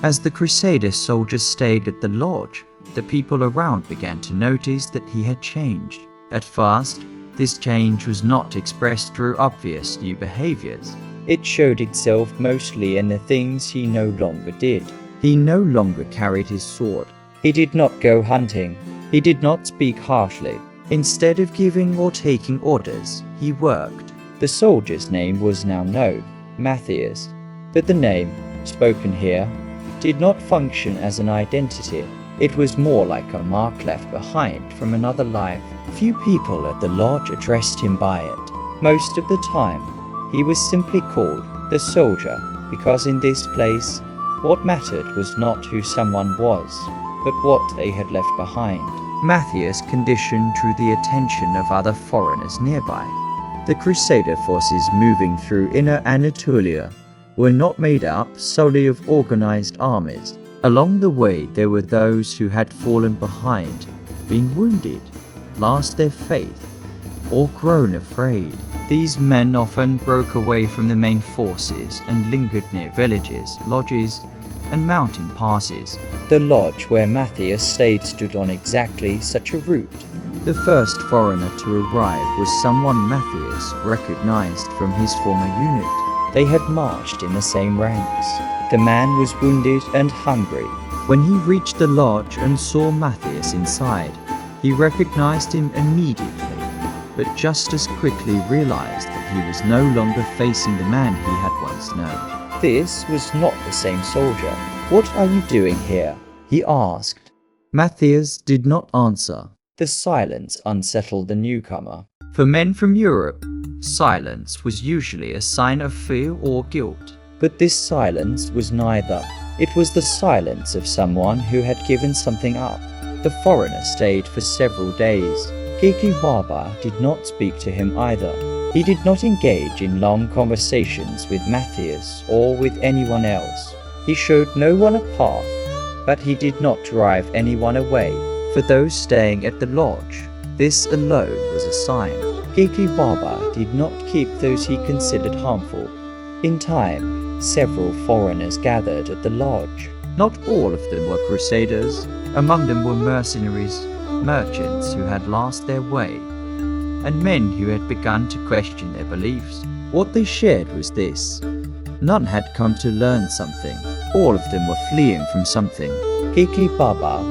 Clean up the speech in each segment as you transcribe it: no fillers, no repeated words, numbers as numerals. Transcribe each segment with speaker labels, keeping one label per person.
Speaker 1: As the Crusader soldiers stayed at the lodge, the people around began to notice that he had changed. At first, this change was not expressed through obvious new behaviors. It showed itself mostly in the things he no longer did. He no longer carried his sword. He did not go hunting. He did not speak harshly. Instead of giving or taking orders, he worked. The soldier's name was now known, Matthaeus, but the name, spoken here, did not function as an identity. It was more like a mark left behind from another life. Few people at the lodge addressed him by it. Most of the time, he was simply called the soldier, because in this place, what mattered was not who someone was, but what they had left behind. Matthaeus' condition drew the attention of other foreigners nearby. The Crusader forces moving through inner Anatolia were not made up solely of organized armies. Along the way, there were those who had fallen behind, been wounded, lost their faith, or grown afraid. These men often broke away from the main forces and lingered near villages, lodges, and mountain passes. The lodge where Matthaeus stayed stood on exactly such a route. The first foreigner to arrive was someone Matthaeus recognized from his former unit. They had marched in the same ranks. The man was wounded and hungry. When he reached the lodge and saw Matthaeus inside, he recognized him immediately, but just as quickly realized that he was no longer facing the man he had once known. This was not the same soldier. "What are you doing here?" he asked. Matthaeus did not answer. The silence unsettled the newcomer. For men from Europe, silence was usually a sign of fear or guilt. But this silence was neither. It was the silence of someone who had given something up. The foreigner stayed for several days. Geyikli did not speak to him either. He did not engage in long conversations with Matthaeus or with anyone else. He showed no one a path, but he did not drive anyone away. For those staying at the lodge, this alone was a sign. Geyikli did not keep those he considered harmful. In time, several foreigners gathered at the lodge. Not all of them were crusaders. Among them were mercenaries, merchants who had lost their way, and men who had begun to question their beliefs. What they shared was this: none had come to learn something. All of them were fleeing from something. Geyikli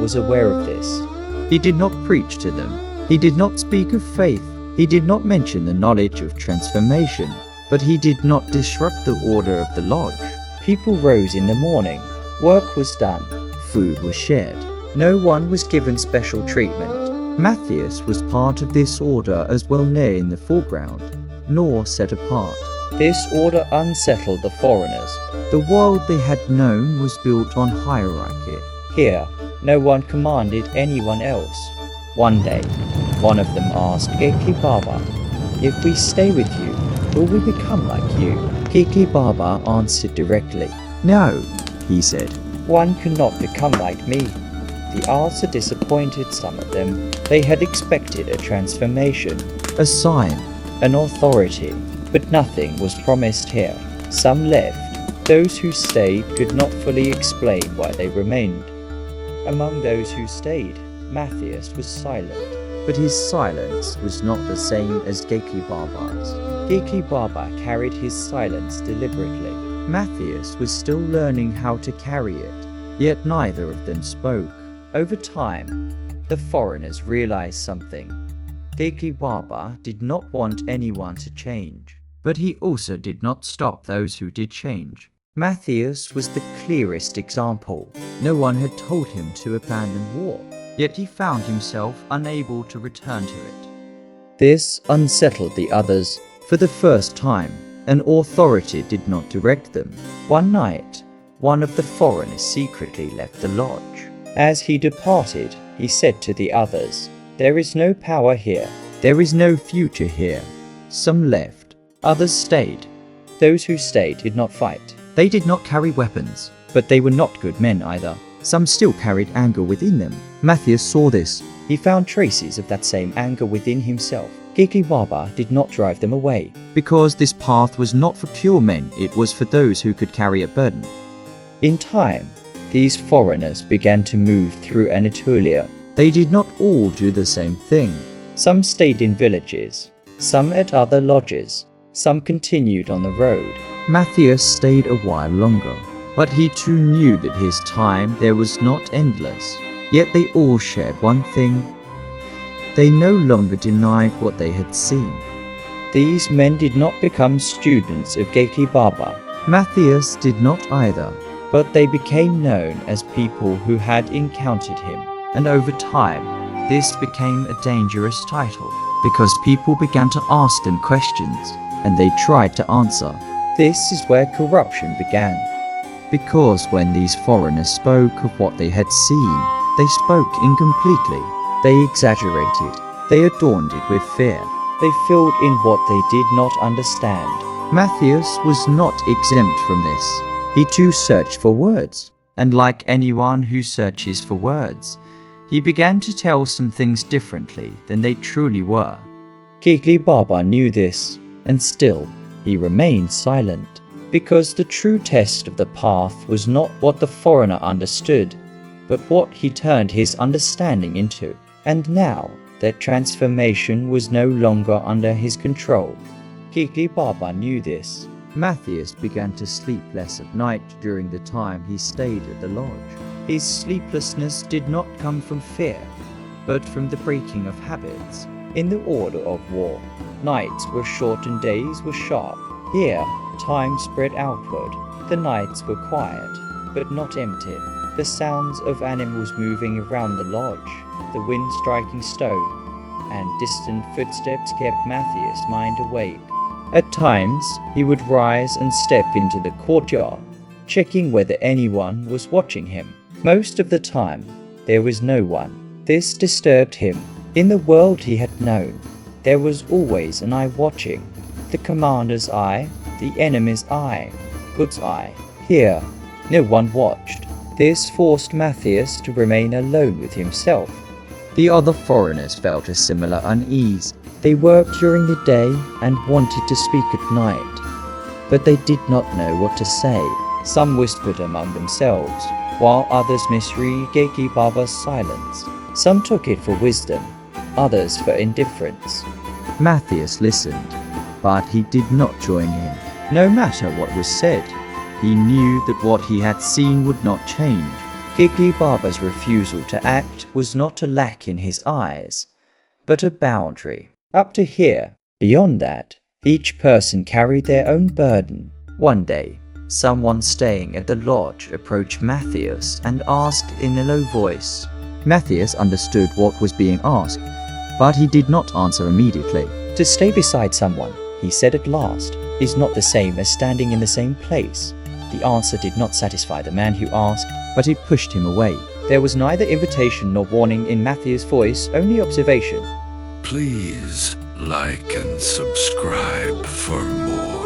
Speaker 1: was aware of this. He did not preach to them. He did not speak of faith. He did not mention the knowledge of transformation. But he did not disrupt the order of the lodge. People rose in the morning. Work was done. Food was shared. No one was given special treatment. Matthaeus was part of this order as well, near in the foreground, nor set apart. This order unsettled the foreigners. The world they had known was built on hierarchy. Here, no one commanded anyone else. One day, one of them asked Geyikli "If we stay with you, will we become like you?" Geyikli answered directly. "No," he said. "One cannot become like me." The answer disappointed some of them. They had expected a transformation, a sign, an authority, but nothing was promised here. Some left. Those who stayed could not fully explain why they remained. Among those who stayed, Matthaeus was silent. But his silence was not the same as Geyikli Geyikli carried his silence deliberately. Matthaeus was still learning how to carry it, yet neither of them spoke. Over time, the foreigners realized something. Geyikli did not want anyone to change, but he also did not stop those who did change. Matthaeus was the clearest example. No one had told him to abandon war, yet he found himself unable to return to it. This unsettled the others. For the first time, an authority did not direct them. One night, one of the foreigners secretly left the lodge. As he departed, he said to the others, "There is no power here. There is no future here." Some left. Others stayed. Those who stayed did not fight. They did not carry weapons, but they were not good men either. Some still carried anger within them. Matthaeus saw this. He found traces of that same anger within himself. Geyikli did not drive them away. Because this path was not for pure men, it was for those who could carry a burden. In time, these foreigners began to move through Anatolia. They did not all do the same thing. Some stayed in villages, some at other lodges, some continued on the road. Matthaeus stayed a while longer, but he too knew that his time there was not endless. Yet they all shared one thing. They no longer denied what they had seen. These men did not become students of Geyikli Baba. Matthaeus did not either, but they became known as people who had encountered him. And over time, this became a dangerous title, because people began to ask them questions, and they tried to answer. This is where corruption began. Because when these foreigners spoke of what they had seen, they spoke incompletely. They exaggerated. They adorned it with fear. They filled in what they did not understand. Matthaeus was not exempt from this. He too searched for words, and like anyone who searches for words, he began to tell some things differently than they truly were. Geyikli Baba knew this, and still he remained silent, because the true test of the path was not what the foreigner understood, but what he turned his understanding into. And now that transformation was no longer under his control. Geyikli Baba knew this. Matthaeus began to sleep less at night during the time he stayed at the lodge. His sleeplessness did not come from fear, but from the breaking of habits. In the order of war, nights were short and days were sharp. Here, time spread outward. The nights were quiet, but not empty. The sounds of animals moving around the lodge, the wind striking stone, and distant footsteps kept Matthaeus' mind awake. At times, he would rise and step into the courtyard, checking whether anyone was watching him. Most of the time, there was no one. This disturbed him. In the world he had known, there was always an eye watching. The commander's eye, the enemy's eye, God's eye. Here, no one watched. This forced Matthaeus to remain alone with himself. The other foreigners felt a similar unease. They worked during the day and wanted to speak at night, but they did not know what to say. Some whispered among themselves, while others misread Geyikli Baba's silence. Some took it for wisdom, others for indifference. Matthaeus listened, but he did not join in. No matter what was said, he knew that what he had seen would not change. Geyikli Baba's refusal to act was not a lack in his eyes, but a boundary. Up to here, beyond that, each person carried their own burden. One day, someone staying at the lodge approached Matthaeus and asked in a low voice. Matthaeus understood what was being asked, but he did not answer immediately. To stay beside someone, he said at last, is not the same as standing in the same place. The answer did not satisfy the man who asked, but it pushed him away. There was neither invitation nor warning in Matthaeus' voice, only observation.
Speaker 2: Please like and subscribe for more.